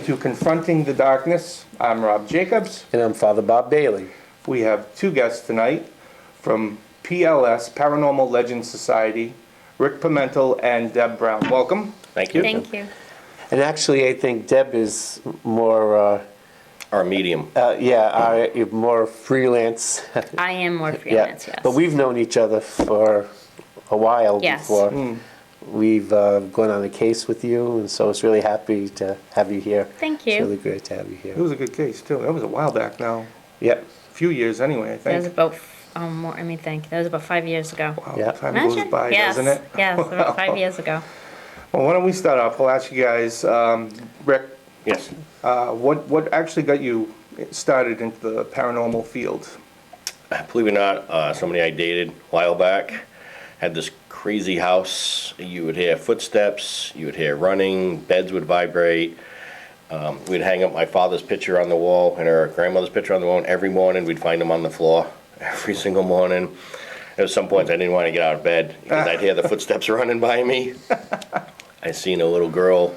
to Confronting the Darkness. I'm Rob Jacobs. And I'm Father Bob Bailey. We have two guests tonight from PLS, Paranormal Legend Society, Rick Pimental and Deb Brown. Welcome. Thank you. Thank you. And actually, I think Deb is more, Our medium. more freelance. I am more freelance, yes. But we've known each other for a while Yes. before. We've gone on a case with you, and so it's really happy to have you here. Thank you. It's really great to have you here. It was a good case, too. That was a while back now. Yep. A few years anyway, I That was think. about, let me think, that was about 5 years ago. Wow, Yeah. time goes by, Yes, doesn't it? yes, about 5 years ago. Well, why don't we start off? We'll ask you guys, Rick, Yes. what actually got you started into the paranormal field? Believe it or not, somebody I dated a while back had this crazy house. You would hear footsteps, you would hear running, beds would vibrate. We'd hang up my father's picture on the wall and her grandmother's picture on the wall, and every morning we'd find them on the floor. Every single morning. At some points I didn't want to get out of bed because I'd hear the footsteps running by me. I seen a little girl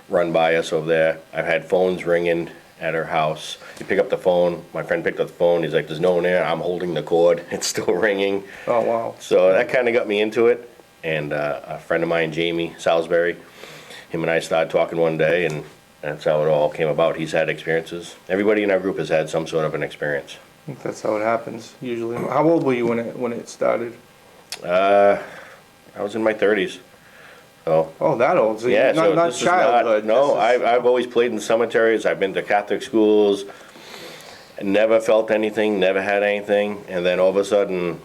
run by us over there. I've had phones ringing at her house. You pick up the phone, my friend picked up the phone, he's like, there's no one there, I'm holding the cord, it's still ringing. Oh, wow. So that kind of got me into it, and a friend of mine, Jamie Salisbury, him and I started talking one day, and that's how it all came about. He's had experiences. Everybody in our group has had some sort of an experience. I think that's how it happens, usually. How old were you when it started? I was in my 30s. So, Oh, that old. So yeah, so not this is childhood. no, This is- I've always played in cemeteries. I've been to Catholic schools. Never felt anything, never had anything. And then all of a sudden,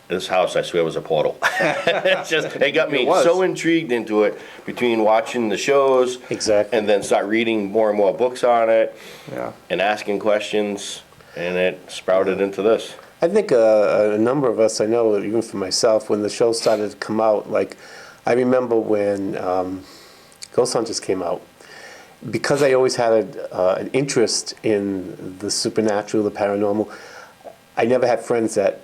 this house, I swear, was a portal. It got me It was. so intrigued into it between watching the shows. Exactly. And then start reading more and more books on it Yeah. and asking questions. And it sprouted into this. I think a number of us, I know, even for myself, when the show started to come out, like, I remember when Ghost Hunters came out, because I always had an interest in the supernatural, the paranormal, I never had friends that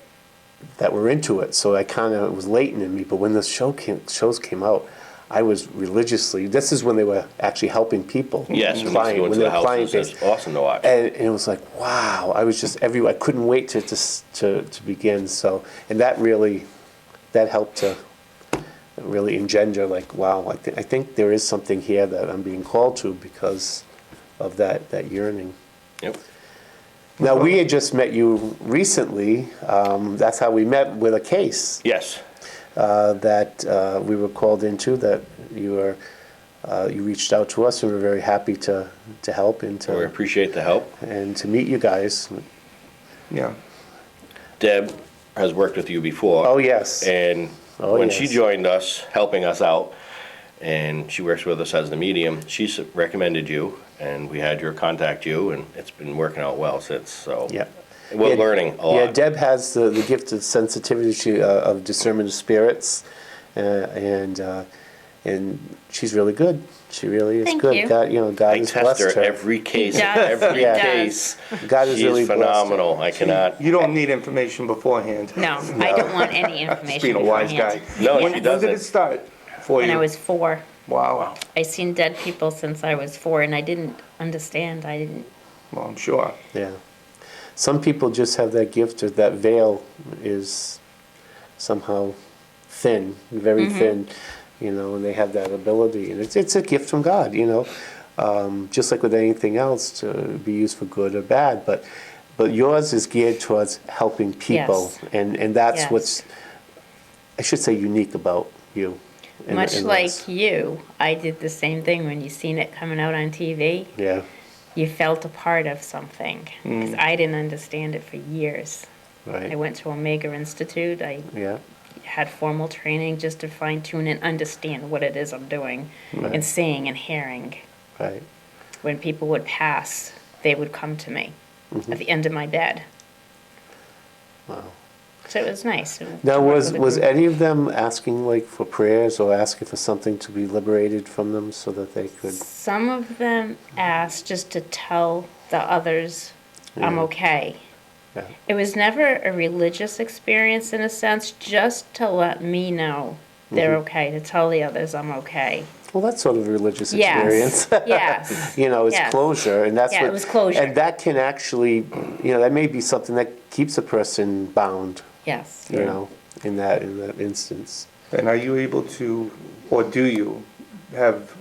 were into it, so I kind of, it was latent in me, but when the shows came out, I was religiously, this is when they were actually helping people. Yes, when client, you go into they the were client houses, based. it's awesome to watch. And it was like, wow, I was just everywhere. I couldn't wait to begin. So, and that really, that helped to really engender, like, wow, I think there is something here that I'm being called to because of that yearning. Yep. Now, we had just met you recently. That's how we met, with a case Yes. that we were called into, that you reached out to us, and we're very happy to help and We to appreciate the help. meet you guys. Yeah. Deb has worked with you before. Oh, yes. And Oh, when yes. she joined us, helping us out, and she works with us as the medium, she recommended you, and we had her contact you, and it's been working out well since, so. Yeah. We're Yeah, learning a lot. Yeah, Deb has the gift of sensitivity of discernment of spirits, and she's really good. She really is Thank good. you. God I has test her blessed her. every case, He does, every he does. case. God has She's really blessed her. phenomenal. I cannot, You don't need information beforehand. No, I don't want any Just information being a wise guy. beforehand. No, when, she when did it doesn't. start for you? When I was 4. Wow. I seen dead people since I was 4, and I didn't understand. I didn't. Well, I'm sure. Yeah. Some people just have that gift, or that veil is somehow thin, very thin, and they have that ability. And it's a gift from God, just like with anything else, to be used for good or bad. But yours is geared towards helping people. Yes. And that's Yes. what's, I should say, unique about you. and- Much and like us. you, I did the same thing when you seen it coming out on TV. Yeah. You felt a part of something. 'Cause I didn't understand it for years. Right. I went to Omega Institute. I Yeah. had formal training just to fine tune and understand what it is I'm doing Right. and seeing and hearing. Right. When people would pass, they would come to me at the end of my bed. Wow. So it was nice. Now, to work was with a group. any of them asking, like, for prayers or asking for something to be liberated from them so that they could? Some of them asked just to tell the others I'm Yeah. okay. Yeah. It was never a religious experience in a sense, just to let me know they're okay, to tell the others I'm okay. Well, that's sort of a religious Yes. experience. Yes. You know, it's Yes. closure, and that's Yeah, what. it was closure. And that can actually, you know, that may be something that keeps a person bound, Yes. you know, in that instance. And are you able to, or do you have,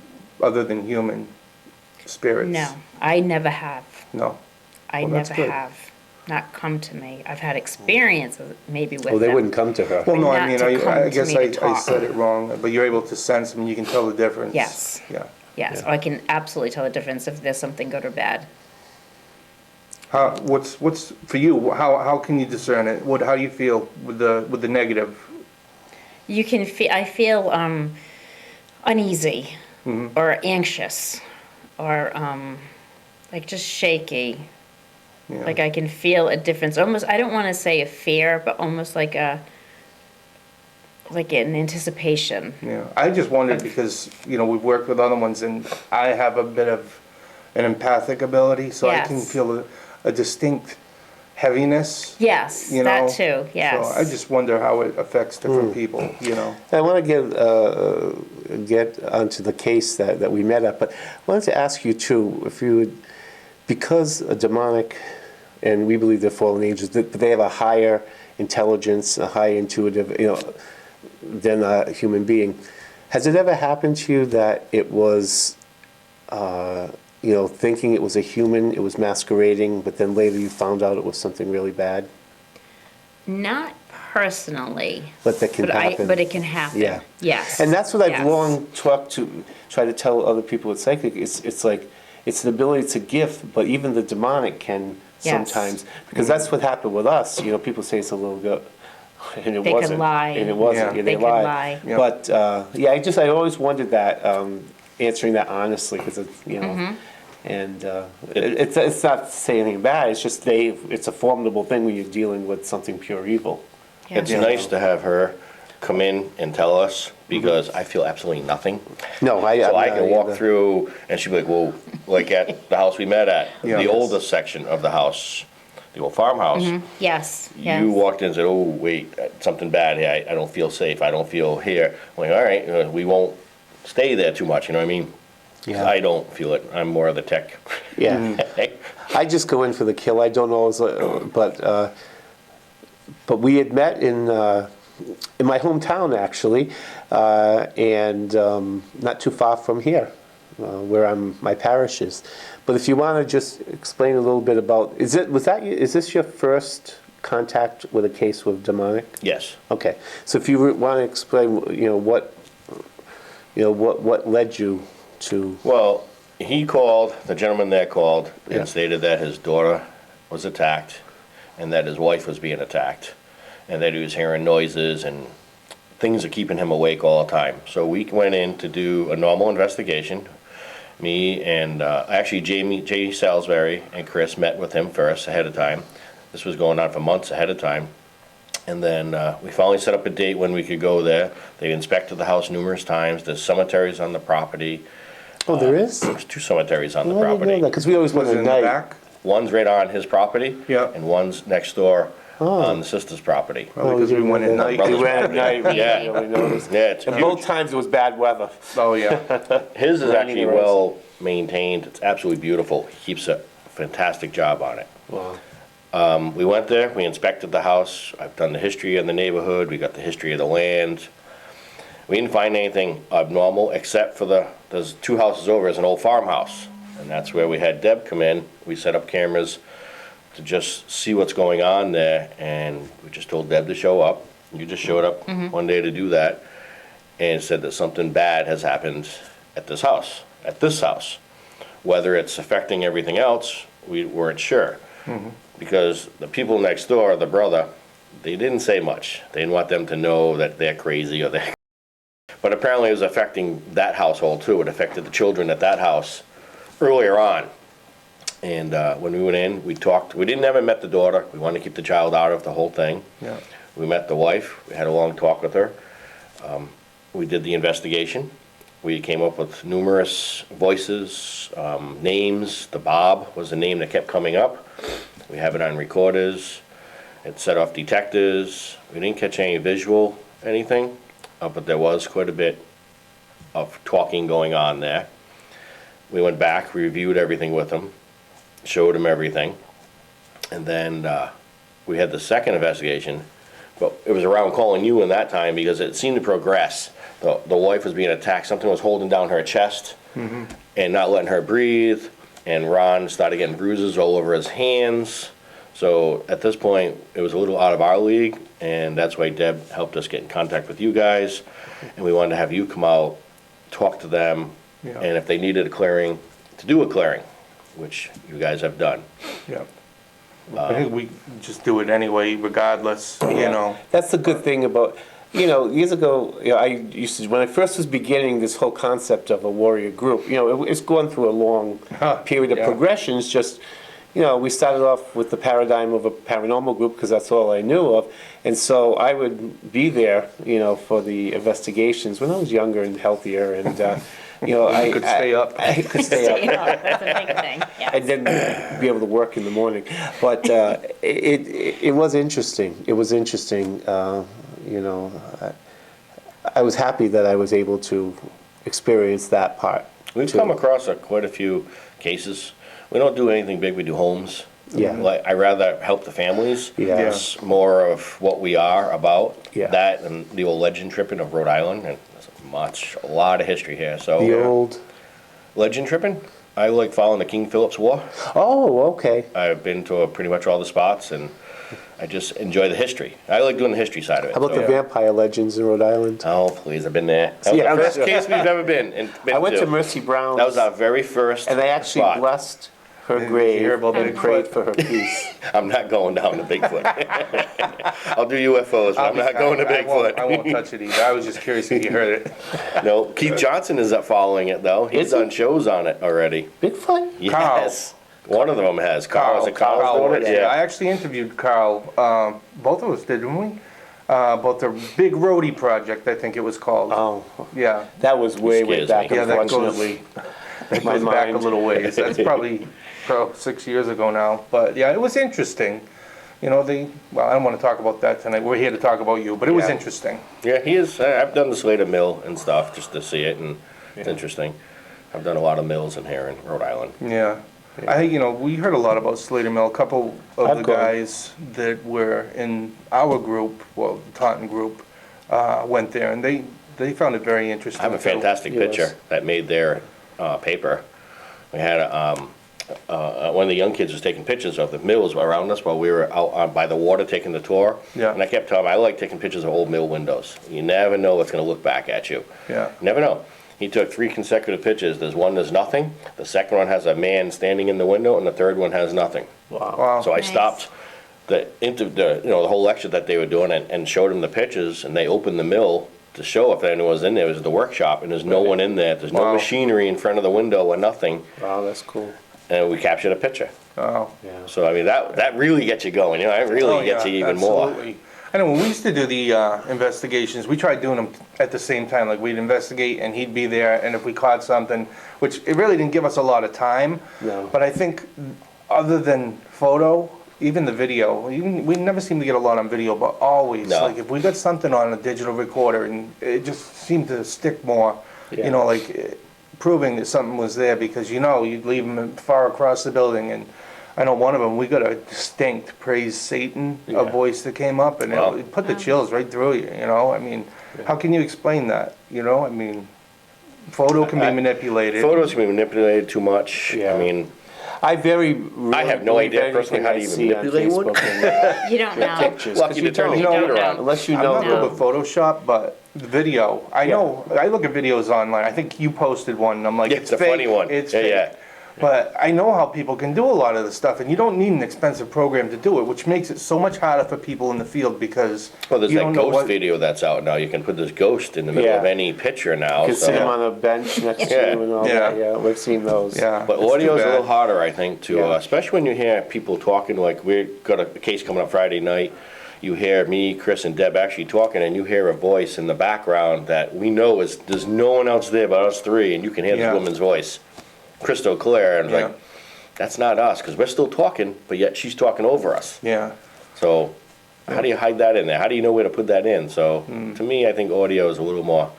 other than human spirits? No, I never have. No? I Well, that's never good. have. Not come to me. I've had experiences maybe with Well, they them. wouldn't come to her. Well, no, I not mean, to come I to guess me I to talk. said it wrong, but you're able to sense them, you can tell the difference. Yes. Yeah. Yes, Yeah. I can absolutely tell the difference if there's something good or bad. What's, for you, how can you discern it? How do you feel with the negative? You can feel, I feel uneasy Mm-hmm. or anxious or like just shaky. Yeah. Like I can feel a difference. Almost, I don't want to say a fear, but almost like like an anticipation. Yeah, I just wondered because, you know, we've worked with other ones and I have a bit of an empathic ability, so I can Yes. feel a distinct heaviness. Yes, You that know? too, yes. So I just wonder how it affects different people, you know? I want to get onto the case that we met at, but I wanted to ask you too, if you would, because a demonic, and we believe they're fallen angels, that they have a higher intelligence, a high intuitive, you know, than a human being. Has it ever happened to you that it was, you know, thinking it was a human, it was masquerading, but then later you found out it was something really bad? Not personally. But that can happen. But it can happen. Yeah. Yes. And that's what I've Yes. long try to tell other people with psychic. It's like, it's an ability to gift, but even the demonic can Yes. sometimes, because that's what happened with us. You know, people say it's a little bit, and it They can wasn't. lie. And it wasn't. Yeah. Yeah, They can lie. Yeah. But, yeah, I always wondered that, answering that honestly, because it's, you know, Mm-hmm. and it's not to say anything bad, it's just it's a formidable thing when you're dealing with something pure evil. Yeah. It's nice to have her come in and tell us, because I feel absolutely nothing. No, So I'm I not can walk either. through, and she'd be like, whoa, like at the house we met at, Yeah. the oldest section of the house, the old farmhouse. Yes, yes. You walked in and said, oh, wait, something bad here, I don't feel safe, I don't feel here. I'm like, all right, we won't stay there too much, you know what I mean? 'Cause Yeah. I don't feel it, I'm more of the tech. Yeah. I just go in for the kill. I don't always, but we had met in my hometown actually, and not too far from here, where my parish is. But if you want to just explain a little bit about, is this your first contact with a case with demonic? Yes. Okay, so if you want to explain, what led you to? Well, he called, the gentleman there called, Yeah. and stated that his daughter was attacked, and that his wife was being attacked, and that he was hearing noises, and things are keeping him awake all the time. So we went in to do a normal investigation. Me and, actually Jay Salisbury and Chris met with him first ahead of time. This was going on for months ahead of time. And then we finally set up a date when we could go there. They inspected the house numerous times. There's cemeteries on the property. Oh, there is? There's 2 cemeteries on the Well, I didn't know property. that, because we always went Was it at in the night. back? One's right on his property. Yeah. And one's next door Oh. on the sister's property. Probably because we went at night. brother's We went at night, we Yeah. didn't really notice. Yeah, it's And huge. both times it was bad weather. Oh, yeah. His is Raining actually and roads. well maintained. It's absolutely beautiful. He keeps a fantastic job on it. Wow. We went there, we inspected the house. I've done the history of the neighborhood. We got the history of the land. We didn't find anything abnormal except for there's 2 houses over is an old farmhouse. And that's where we had Deb come in. We set up cameras to just see what's going on there, and we just told Deb to show up. You just showed up one day to do that, and said that something bad has happened at this house. Whether it's affecting everything else, we weren't sure. Because the people next door, the brother, they didn't say much. They didn't want them to know that they're crazy or they're... But apparently it was affecting that household too. It affected the children at that house earlier on. And when we went in, we talked. We didn't ever met the daughter. We wanted to keep the child out of the whole thing. Yeah. We met the wife. We had a long talk with her. We did the investigation. We came up with numerous voices, names. The Bob was the name that kept coming up. We have it on recorders. It set off detectors. We didn't catch any visual anything, but there was quite a bit of talking going on there. We went back, reviewed everything with them, showed them everything. And then we had the second investigation, but it was around calling you in that time because it seemed to progress. The wife was being attacked, something was holding down her chest and not letting her breathe. And Ron started getting bruises all over his hands. So at this point, it was a little out of our league, and that's why Deb helped us get in contact with you guys. And we wanted to have you come out, talk to them, Yeah. and if they needed a clearing, to do a clearing, which you guys have done. Yeah. I think we just do it anyway, regardless, you know. That's the good thing about, years ago, I used to, when I first was beginning this whole concept of a warrior group, it's gone through a long period of Yeah. progressions. Just, we started off with the paradigm of a paranormal group because that's all I knew of. And so I would be there, for the investigations when I was younger and healthier. And, I could stay up. I could stay up. That's a big thing, yeah. And then be able to work in the morning. But it was interesting. It was interesting. I was happy that I was able to experience that part. We've too. come across quite a few cases. We don't do anything big, we do homes. Yeah. Like, I rather help the families. Yeah. It's more of what we are about. Yeah. That and the old legend tripping of Rhode Island, and there's a lot of history here, so. The old. Legend tripping, I like following the King Philip's War. Oh, okay. I've been to pretty much all the spots, and I just enjoy the history. I like doing the history side of it. How about so- the vampire legends in Rhode Island? Oh, please, I've been there. That was Yeah, I'm the first sure. case we've ever been I went to Mercy Brown's. That was our very first and they actually spot. blessed her Did you grave hear about and Bigfoot? prayed for her peace. I'm not going down to Bigfoot. I'll do UFOs, but I'm not going to Bigfoot. I won't touch it either. I was just curious if you heard it. No, Keith Johnson is up following it, though. He's Is he? done shows on it already. Bigfoot? Yes. One of them has. Carl, is it Carl's doing it? I Yeah. actually interviewed Carl, both of us did, didn't we? About the Big Roadie project, I think it was called. Oh, Yeah. that was way Scares back, me. Yeah, that unfortunately. That My goes back a mind. little ways. That's probably 6 years ago now. But yeah, it was interesting. Well, I don't want to talk about that tonight. We're here to talk about you, but it was Yeah. interesting. Yeah, he is. I've done the Slater Mill and stuff just to see it, and it's interesting. I've done a lot of mills in here in Rhode Island. Yeah. I think, we heard a lot about Slater Mill. A couple of I've the gone. guys that were in our group, well, the Taunton group, went there, and they found it very interesting. I have a too. fantastic Yes. picture that made their paper. We had one of the young kids was taking pictures of the mills around us while we were out by the water taking the tour. Yeah. And I kept telling him, I like taking pictures of old mill windows. You never know what's going to look back at you. Yeah. Never know. He took 3 consecutive pictures. There's nothing. The second one has a man standing in the window, and the third one has nothing. Wow. Wow. So I Nice. stopped the whole lecture that they were doing and showed them the pictures, and they opened the mill to show if anyone was in there. It was the workshop, and there's no one in there. There's no Wow. machinery in front of the window or nothing. Wow, that's cool. And we captured a picture. Oh. Yeah. So I mean that really gets you going. It really Oh, gets yeah, you even more. absolutely. I know when we used to do the investigations, we tried doing them at the same time. Like we'd investigate and he'd be there, and if we caught something, which it really didn't give us a lot of time. No. But I think other than photo, even the video, we never seem to get a lot on video, but always, No. like if we got something on a digital recorder, and it just seemed to stick more, Yeah. proving that something was there, because you'd leave them far across the building, and I know one of them, we got a distinct praise Satan, Yeah. a voice that came up, and Wow. it put the chills right through you, I mean, how can you explain that, I mean, photo can be manipulated. Photos can be manipulated too much. Yeah. I mean, I have no believe idea personally how to anything even I see on manipulate one. Facebook and, You don't know. pictures, 'cause lucky you to turn the don't. computer know. on. Unless you I'm know not good the, with Photoshop, but the video, I Yeah. know, I look at videos online, I think you posted one, and I'm like, Yeah, it's it's a fake, funny one. it's Yeah, fake. yeah. But I know how people can do a lot of this stuff, and you don't need an expensive program to do it, which makes it so much harder for people in the field, because Well, there's you that don't know ghost what. video that's out now. You can put this ghost in the middle Yeah. of any picture now. you can so- sit them on a bench next to Yeah. you and all Yeah. that, yeah, we've seen those. Yeah. But it's too audio is a bad. little harder, I think, to Yeah. especially when you hear people talking. Like we've got a case coming up Friday night. You hear me, Chris, and Deb actually talking, and you hear a voice in the background that we know there's no one else there but us three, and you can hear Yeah. this woman's voice, crystal clear, and it's Yeah. like that's not us because we're still talking, but yet she's talking over us. Yeah, So how do you hide that in there? How do you know where to put that in? So to me, I think audio is a little more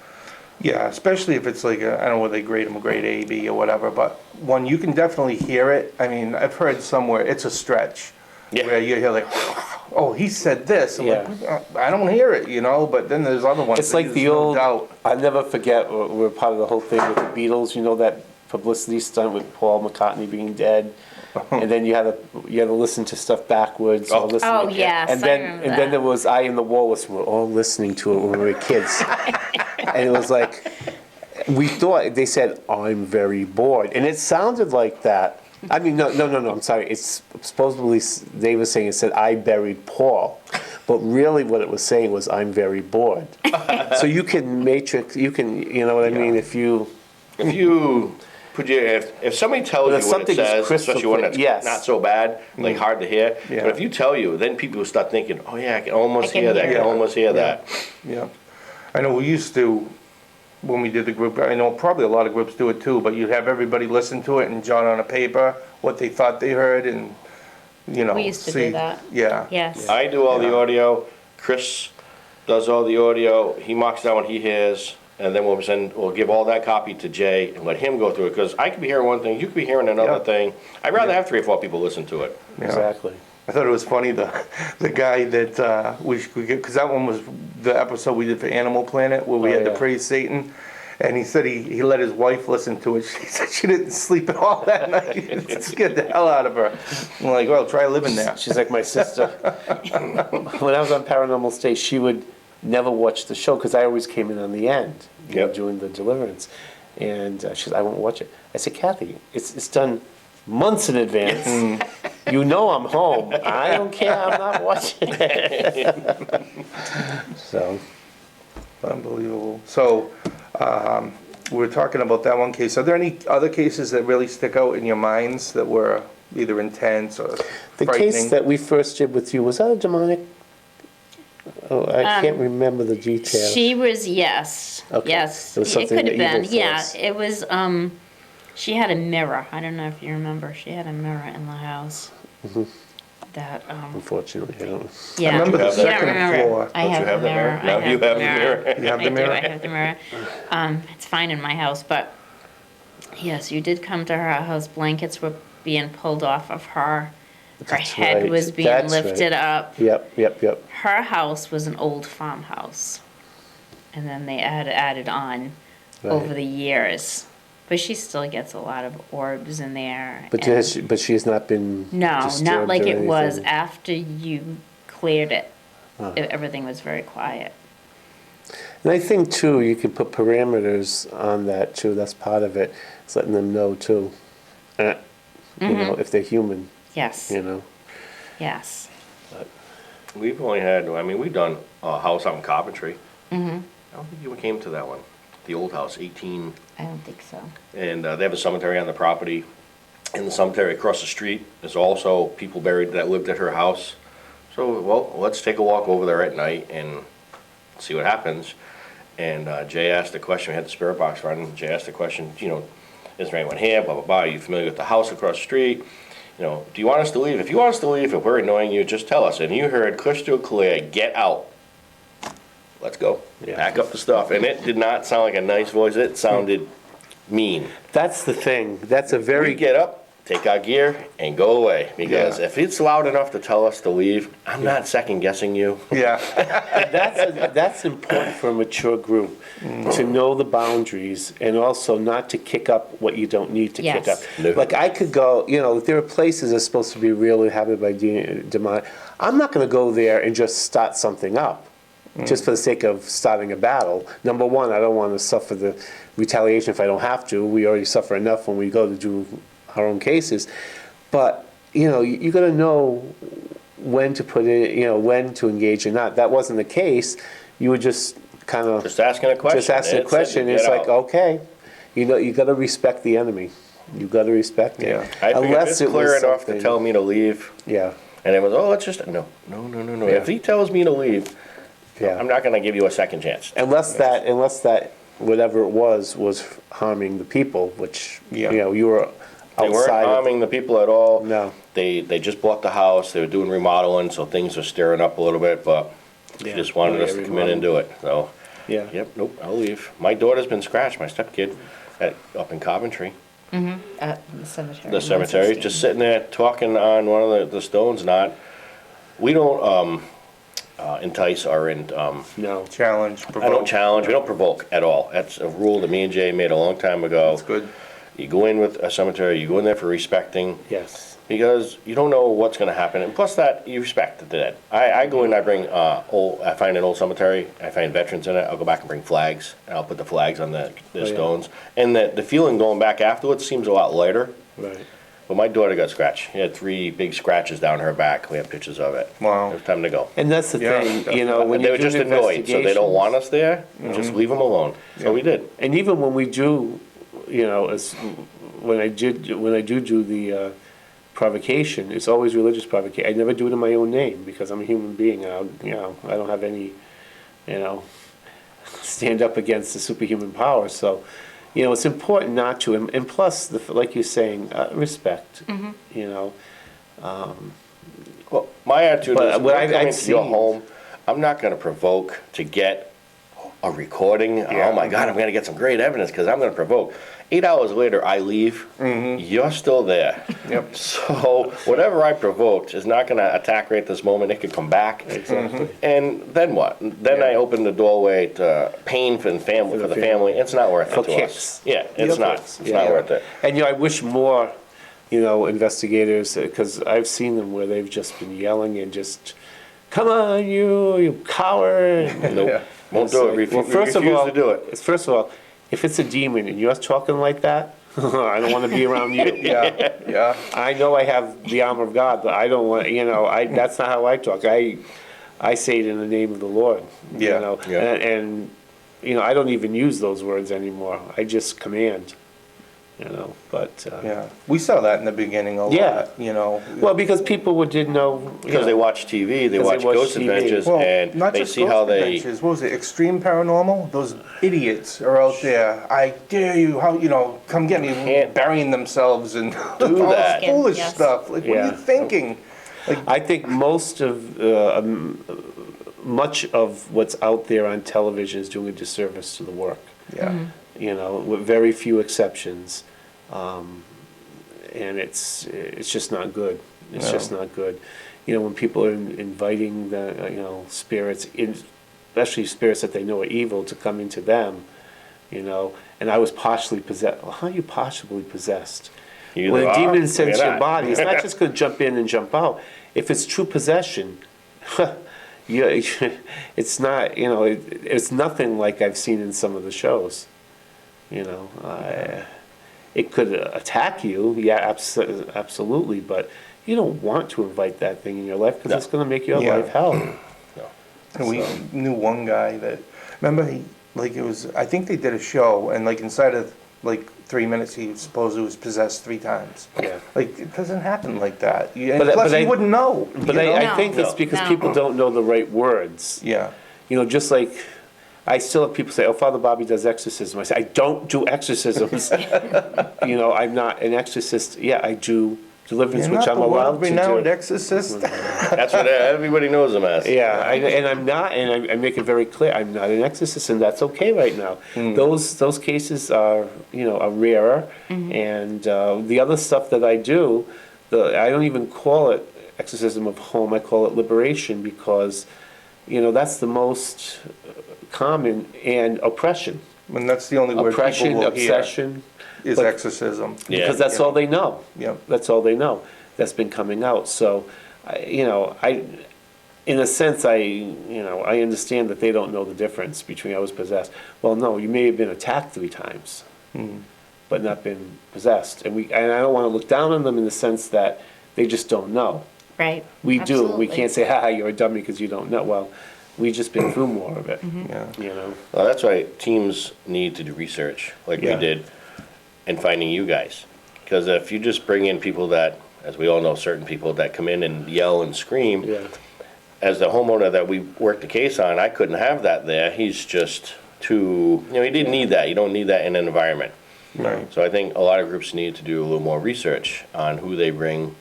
Yeah, especially if it's like, I don't know whether they grade them, grade A, B, or whatever, but one, you can definitely hear it. I mean, I've heard somewhere, it's a stretch. Yeah. Where you hear like, oh, he said this. I'm Yeah. like, I don't hear it, but then there's other ones. It's that like there's the no old, doubt. I never forget, we're part of the whole thing with the Beatles, that publicity stunt with Paul McCartney being dead. And then you had to listen to stuff backwards. Oh. Or listen Oh, to, yes, and I then remember and that. then there was I and the Walrus. We're all listening to it when we were kids, and it was like we thought they said I'm very bored, and it sounded like that. I mean, no. I'm sorry. It's supposedly they were saying it said I buried Paul, but really what it was saying was I'm very bored. So you can matrix. You can, you know what I mean? If you if somebody tells But if you what it something is says, crystal especially when clear, it's yes. not so bad, like hard to hear, Yeah. but if you tell you, then people will start thinking, oh yeah, I can almost I can hear that, I hear can it. almost hear that. Yeah. I know we used to, when we did the group, I know probably a lot of groups do it too, but you'd have everybody listen to it and jot on a paper what they thought they heard and, We used to do see. that. Yeah. Yes. I do all the Yeah. audio, Chris does all the audio, he marks down what he hears, and then we'll give all that copy to Jay and let him go through it, because I could be hearing one thing, you could be hearing another Yeah. thing. I'd rather have 3 or 4 people listen to it. Yeah. exactly. I thought it was funny, the guy that we because that one was the episode we did for Animal Planet where we Oh, had to yeah. praise Satan, and he said he let his wife listen to it. She said she didn't sleep at all that night. It scared the hell out of her. I'm like, well, try living there. She's like my sister. When I was on Paranormal State, she would never watch the show because I always came in on the end, Yep. doing the deliverance. And she said, I won't watch it. I said, Kathy, it's done months in advance. You know I'm home. I don't care. I'm not watching it. So, Unbelievable. So, we were talking about that one case. Are there any other cases that really stick out in your minds that were either intense or the frightening? case that we first did with you, was that a demonic? Oh, I can't remember the details. She was, yes. Okay. Yes. It was something could have the evil been. Yeah. force. It was, she had a mirror. I don't know if you remember. She had a mirror in the house. That, Unfortunately, I don't. yeah. I remember the You don't second remember. floor. I Don't have you have the the mirror. mirror? I Now have you the have the mirror. mirror. You have the I mirror? do, I have the mirror. It's fine in my house, but yes, you did come to her house. Blankets were being pulled off of her. Her That's head right. was being That's lifted right. up. Yep. Her house was an old farmhouse. And then they added on over Right. the years. But she still gets a lot of orbs in there. But and- she has not been no, not disturbed like or it was anything? after you cleared it. Oh. Everything was very quiet. And I think too, you can put parameters on that too. That's part of it. It's letting them know too. You know, if they're human. Yes. You know. Yes. We've only had, we've done a house out in Coventry. I don't think you came to that one, the old house, 18, I don't think so. and they have a cemetery on the property. In the cemetery across the street, there's also people buried that lived at her house. So, well, let's take a walk over there at night and see what happens. And Jay asked the question, we had the spirit box running, Jay asked the question, is there anyone here, blah, blah, blah, are you familiar with the house across the street? Do you want us to leave? If you want us to leave, if we're annoying you, just tell us. And you heard crystal clear, get out. Let's go. Yeah. Pack up the stuff. And it did not sound like a nice voice, it sounded mean. That's the thing. That's a We very get up, take our gear, and go away. Because Yeah. if it's loud enough to tell us to leave, I'm not second guessing you. Yeah. that's important for a mature group to know the boundaries and also not to kick up what you don't need to kick up. Yes. No. Like I could go, if there are places that's supposed to be really inhabited by demonic, I'm not going to go there and just start something up. Just for the sake of starting a battle. Number one, I don't want to suffer the retaliation if I don't have to. We already suffer enough when we go to do our own cases. But, you got to know when to put it, when to engage or not. That wasn't the case. You were just kind of Just asking a question. just asking a It said question. to It's get like, out. okay, you got to respect the enemy. You got to respect it. Yeah. I figured if it's it was clear enough to something- tell me to leave, Yeah, and it was, oh, let's just, no. Yeah. If he tells me to leave, yeah. I'm not gonna give you a second chance. Unless that whatever it was harming the people, which Yeah. you were They weren't outside. harming the people at all. No. They just bought the house, they were doing remodeling, so things are stirring up a little bit, but she Yeah. just wanted Oh, us yeah, to come in and do it, so. Yeah. Yep, nope, I'll leave. My daughter's been scratched, my stepkid, up in Coventry. At the cemetery. The cemetery, 116. just sitting there talking on one of the stones, we don't, entice or, No. Challenge, I don't provoke. challenge, we don't provoke at all. That's a rule that me and Jay made a long time ago. That's good. You go in with a cemetery, you go in there for respecting, Yes. because you don't know what's gonna happen, and plus that, you respect the dead. I go in, I bring, I find an old cemetery, I find veterans in it, I'll go back and bring flags, and I'll put the flags on the Oh, yeah. stones. And the feeling going back afterwards seems a lot lighter. Right. But my daughter got scratched. She had 3 big scratches down her back. We have pictures of it. Wow. It was time to go. And that's the Yeah, thing, you know, when They you were do just annoyed, so they don't want us there. Just leave them alone. So we did. And even when we do, you know, when I do the provocation, it's always religious provocation. I never do it in my own name because I'm a human being. And I don't have any, stand up against the superhuman power. So, it's important not to. And plus, like you're saying, respect. You know. Well, my attitude But is, what when I've I come into your seen- home, I'm not going to provoke to get a recording. Yeah. Oh my God, I'm going to get some great evidence because I'm going to provoke. 8 hours later, I leave. You're still there. Yep. So whatever I provoked is not going to attack right this moment. It could come back. Exactly. And then what? Then I open the doorway to pain for the family. For the family, it's not worth For it to kicks. us. Yeah, it's Yep. not. It's not worth it. And I wish more, investigators, because I've seen them where they've just been yelling and just, come on, you coward. Nope. Yeah. Won't do it. Well, Refuse to do it. First of all, if it's a demon and you're talking like that, I don't want to be around you. Yeah, yeah. I know I have the armor of God, but I don't want, that's not how I talk. I say it in the name of the Lord. Yeah. Yeah. And I don't even use those words anymore. I just command, but. Yeah, we saw that in the beginning a Yeah. lot, Well, because people didn't know. Because they watch TV, they 'Cause watch they watch Ghost TV. Adventures, Well, and not they just see Ghost how they. Adventures. What was it, Extreme Paranormal? Those idiots are out there. I dare you, come get me, Can't burying themselves and all this that. foolish Yes. stuff. Like, what are Yeah. you thinking? I think much of what's out there on television is doing a disservice to the work. Yeah. With very few exceptions. And it's just not good. It's No. just not good. When people are inviting the, spirits, especially spirits that they know are evil, to come into them, and I was partially possessed. Well, how are you partially possessed? You When a either are demon or sends you're your not. body, it's not just going to jump in and jump out. If it's true possession, it's not, it's nothing like I've seen in some of the shows. It could attack you, yeah, absolutely, but you don't want to invite that thing in your life because No. it's going to make your Yeah. life hell. And we knew one guy that, remember, I think they did a show, and inside of 3 minutes, he supposedly was possessed 3 times. Yeah. It doesn't happen like that. And But- plus, but you I- wouldn't know. But you know? I No. think it's No. because No. people don't know the right words. Yeah. Just like I still have people say, "Oh, Father Bobby does exorcism." I say, "I don't do exorcisms." I'm not an exorcist. Yeah, I do deliverance, You're which not I'm the allowed to world-renowned do. exorcist. That's what everybody knows them as. Yeah, and I'm not, and I make it very clear, I'm not an exorcist, and that's okay right now. Those cases are rarer, and the other stuff that I do, I don't even call it exorcism of home. I call it liberation because, that's the most common, and oppression, And that's the only word people oppression, will hear obsession, is but- exorcism. Yeah. because that's all they know. Yep. That's all they know. That's been coming out. So, in a sense, I understand that they don't know the difference between I was possessed. Well, no, you may have been attacked 3 times, but not been possessed. And I don't want to look down on them in the sense that they just don't know. Right. We do. We Absolutely. can't say, "Ha, you're a dummy because you don't know." Well, we've just been through more of it. Yeah. Well, that's why teams need to do research, like Yeah. we did, in finding you guys. Because if you just bring in people that, as we all know, certain people that come in and yell and scream, Yeah. as the homeowner that we worked the case on, I couldn't have that there. He's just too, he didn't need that. You don't need that in an environment. Right. So I think a lot of groups need to do a little more research on who they bring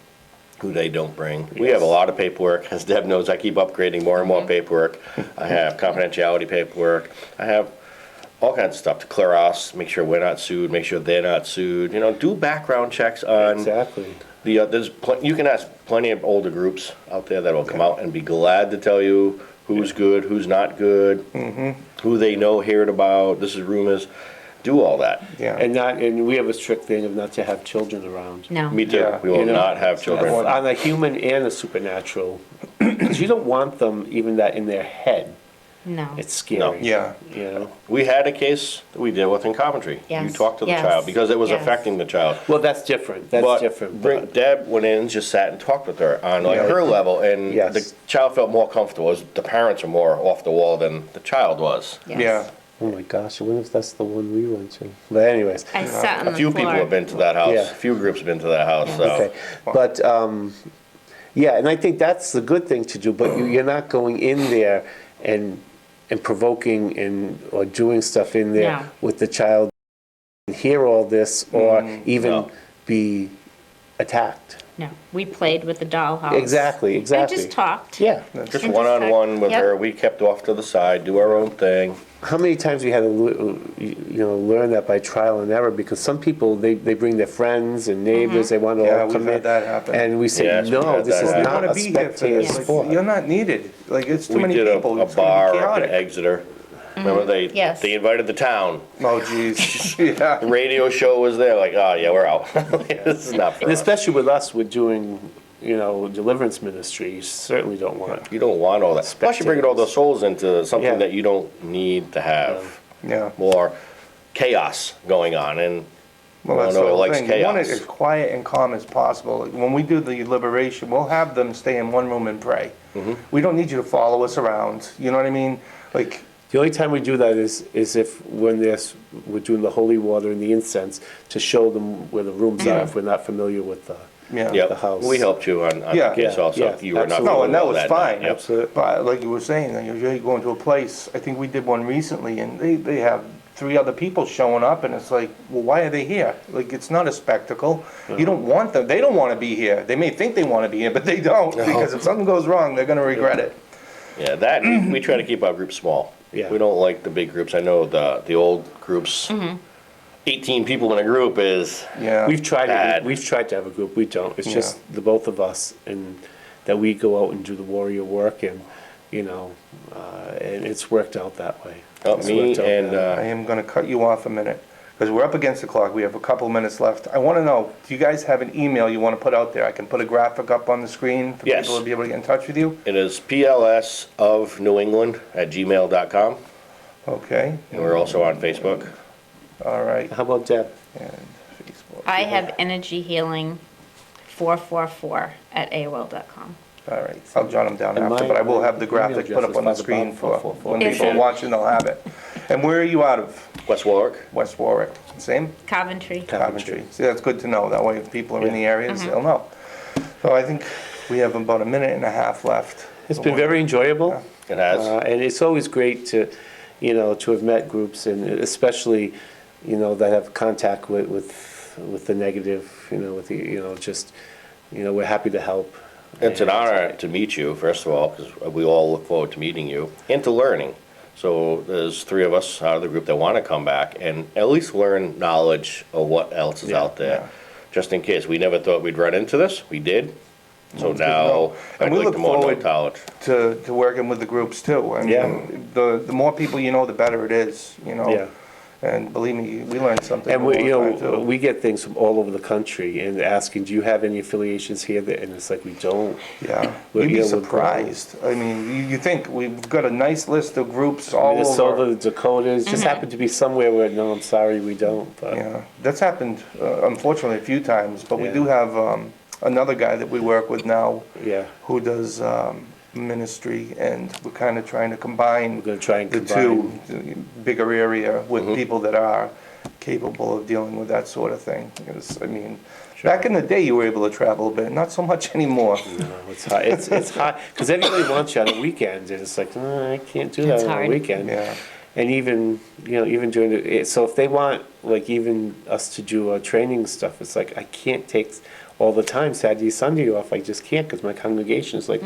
who they don't bring. We have a lot of paperwork, as Deb knows, I keep upgrading more and more paperwork. I have confidentiality paperwork, I have all kinds of stuff to clear us, make sure we're not sued, make sure they're not sued, do background checks on. Exactly. You can ask plenty of older groups out there that will come out and be glad to tell you who's good, who's not good, who they know, hear it about, this is rumors, do all that. Yeah. And we have a strict thing of not to have children around. No. Me too, Yeah. we will not have children. On a human and a supernatural, because you don't want them even that in their head. No. It's scary. Yeah. We had a case that we dealt with in Coventry. You Yes, talked to the yes, child because it was yes. affecting the child. Well, that's different. But Deb went in and just sat and talked with her on like Yeah. her level, and Yes. the child felt more comfortable. The parents are more off the wall than the child was. Yes. Yeah. oh my gosh, I wonder if that's the one we went to. But anyways, I sat on A the few floor. people have been to that house. Yeah. A few groups have been to that house. So okay. But yeah, and I think that's the good thing to do. But you're not going in there and provoking or doing stuff in there No. with the child and hear all this or even No. be attacked. No, we played with the dollhouse. Exactly. I just talked. Yeah. just And one-on-one with yep. her. We kept off to the side, do our own thing. How many times we had to learn that by trial and error? Because some people they bring their friends and neighbors. They want to Yeah, all we've come had in, that happen. and we say Yes, we've no. had This that is happen. You not wanna a be here for spectator this. sport. You're not needed. Like, it's too We many did people. a It's gonna be bar up in chaotic. Exeter. Remember Yes. they invited the town. Oh, geez. Yeah. The radio show was there. Like, oh yeah, we're out. This is not for And us. especially with us, we're doing deliverance ministry. You certainly don't want. You don't want all that. Plus, you're bringing all those souls into something Yeah. that you don't need to have Yeah. more chaos going on. And Well, that's no, the it whole likes thing. We want it chaos. as quiet and calm as possible. Like, when we do the liberation, we'll have them stay in one room and pray. We don't need you to follow us around. You know what I mean? Like, The only time we do that is if when we're doing the holy water and the incense to show them where the rooms are if we're not familiar with the. yeah. yep, the house. we helped you on Yeah. the case Yeah, also. yeah, You were not absolutely. No, and that well was night. fine. Yep. Absolutely. But like you were saying, like, you're going to a place, I think we did one recently, and they have 3 other people showing up, and it's like, well, why are they here? Like, it's not a spectacle. You don't want them, they don't want to be here. They may think they want to be here, but they don't, because if something goes wrong, they're gonna regret it. Yeah, that we try to keep our groups small. Yeah. We don't like the big groups. I know the old groups. 18 people in a group is Yeah. We've tried Bad. it. We've tried to have a group. We don't. It's Yeah. just the both of us, and that we go out and do the warrior work, and and it's worked out that way. It's me worked out and that way. I am gonna cut you off a minute, because we're up against the clock. We have a couple minutes left. I wanna know, do you guys have an email you wanna put out there? I can put a graphic up on the screen for Yes. people to be able to get in touch with you? it is PLSofNewEngland@gmail.com, Okay, and we're also on Facebook. all right. How about Deb? And Facebook. I have energy healing 444@AOL.com. All right, I'll jot them down And after, my- but I will have the my graphic email put up on the address is screen for when If people are you- watching, they'll have it. And where are you out of? West Warwick. West Warwick, same? Coventry. Coventry. See, that's good to know, that way if people are in the Yeah. areas, they'll know. So I think we have about a minute and a half left. It's been very enjoyable. It has. And it's always great to have met groups, and especially, that have contact with the negative, with the, we're happy to help. It's an honor to meet you, first of all, because we all look forward to meeting you and to learning. So there's 3 of us out of the group that want to come back and at least learn knowledge of what else is out there, yeah. just in case. We never thought we'd run into this. We did. So That's good to now know. And I'd we like look to more know forward knowledge. to working with the groups too. I Yeah. mean, the more people you know, the better it is, Yeah. And believe me, we learned something And all the time too. we get things from all over the country and asking, do you have any affiliations here? And it's like, we don't. Yeah, We're- you'd be we're surprised. I mean, you think, we've got a nice list of groups all Minnesota, over. the Dakotas, just happen to be somewhere where, no, I'm sorry, we don't. But Yeah, that's happened unfortunately a few times, but we Yeah. do have another guy that we work with now yeah, who does ministry, and we're kind of trying to combine we're gonna try and the combine. two, the bigger area with people that are capable of dealing with that sort of thing. Because, I mean, back in the day, you were able to travel a bit, not so much anymore. No, it's hard. It's hard because everybody wants you on a weekend, and it's like, I can't do that It's on hard. a weekend. Yeah, And even even during so if they want like even us to do training stuff, it's like I can't take all the time, Saturday, Sunday off. I just can't because my congregation is like,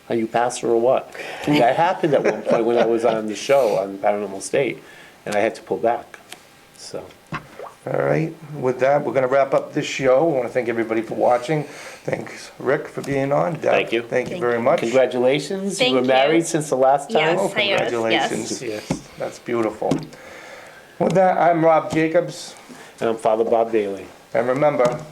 are you pastor or what? And that happened at one point when I was on the show on Paranormal State, and I had to pull back. So, All right, with that, we're gonna wrap up this show. I wanna thank everybody for watching. Thanks, Rick, for being on. Deb, Thank you. Thank you Thank very you. much. congratulations. Thank you were you. married since the last time. Yes. Oh, Yes, yes. congratulations, yes, that's beautiful. With that, I'm Rob Jacobs, And I'm Father Bob Daly. and remember,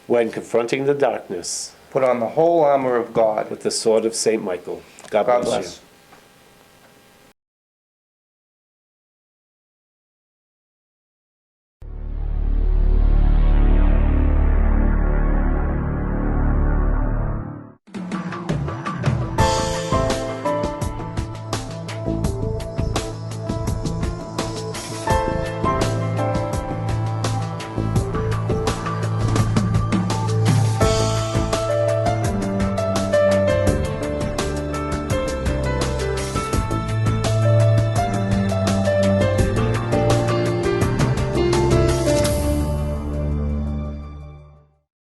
When confronting the darkness put on the whole armor of God. with the sword of St. Michael. God God bless you. bless.